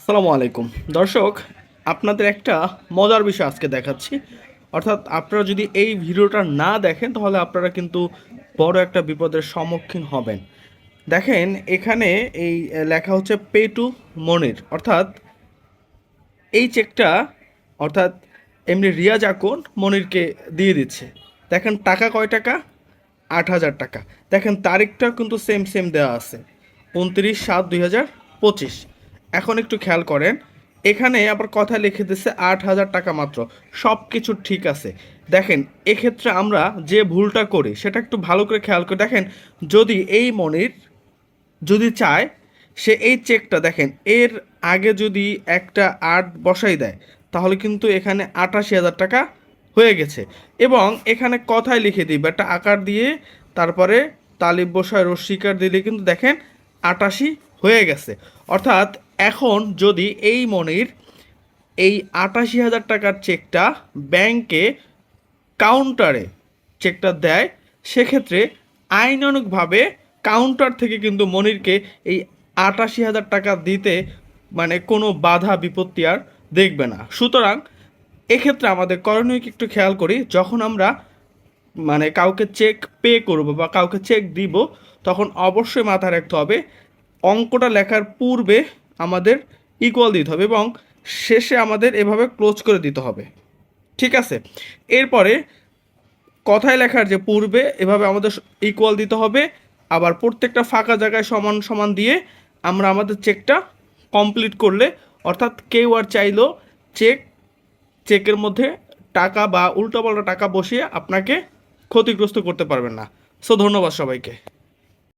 আসসালামু আলাইকুম দর্শক, আপনাদের একটা মজার বিষয় আজকে দেখাচ্ছি। অর্থাৎ আপনারা যদি এই ভিডিওটা না দেখেন তাহলে আপনারা কিন্তু বড় একটা বিপদের সম্মুখীন হবেন। দেখেন এখানে এই লেখা হচ্ছে পে টু মনির, অর্থাৎ এই চেকটা অর্থাৎ এমনি রিয়াজ আকুন মনিরকে দিয়ে দিচ্ছে। দেখেন টাকা কয় টাকা, ৮,০০০ টাকা। দেখেন তারিখটা কিন্তু সেম সেম দেওয়া আছে, 29/7/2025। এখন একটু খেয়াল করেন, এখানে আবার কথা লিখে দিচ্ছে ৮,০০০ টাকা মাত্র। সব কিছু ঠিক আছে। দেখেন এক্ষেত্রে আমরা যে ভুলটা করি সেটা একটু ভালো করে খেয়াল করে দেখেন। যদি এই মনির যদি চায়, সে এই চেকটা দেখেন এর আগে যদি একটা ৮ বসাই দেয় তাহলে কিন্তু এখানে ৮৮,০০০ টাকা হয়ে গেছে। এবং এখানে কথায় লিখে দিবে একটা আকার দিয়ে, তারপরে তালিব বসায় রস্বীকার দিলে কিন্তু দেখেন ৮৮ হয়ে গেছে। অর্থাৎ এখন যদি এই মনির এই ৮৮,০০০ টাকার চেকটা ব্যাংকে কাউন্টারে চেকটা দেয়, সেক্ষেত্রে আইনানুগভাবে কাউন্টার থেকে কিন্তু মনিরকে এই ৮৮,০০০ টাকা দিতে মানে কোনো বাধা বিপত্তি আর দেখবে না। সুতরাং এক্ষেত্রে আমাদের করণীয় কি একটু খেয়াল করি, যখন আমরা মানে কাউকে চেক পে করব বা কাউকে চেক দিব, তখন অবশ্যই মাথায় রাখতে হবে অঙ্কটা লেখার পূর্বে আমাদের ইকুয়াল দিতে হবে এবং শেষে আমাদের এভাবে ক্লোজ করে দিতে হবে। ঠিক আছে? এরপরে কথায় লেখার যে পূর্বে এভাবে আমাদের ইকুয়াল দিতে হবে, আবার প্রত্যেকটা ফাঁকা জায়গায় সমান সমান দিয়ে আমরা আমাদের চেকটা কমপ্লিট করলে, অর্থাৎ কেউ আর চাইলেও চেকের মধ্যে টাকা বা উল্টোপাল্টা টাকা বসিয়ে আপনাকে ক্ষতিগ্রস্ত করতে পারবেন না। সো ধন্যবাদ সবাইকে।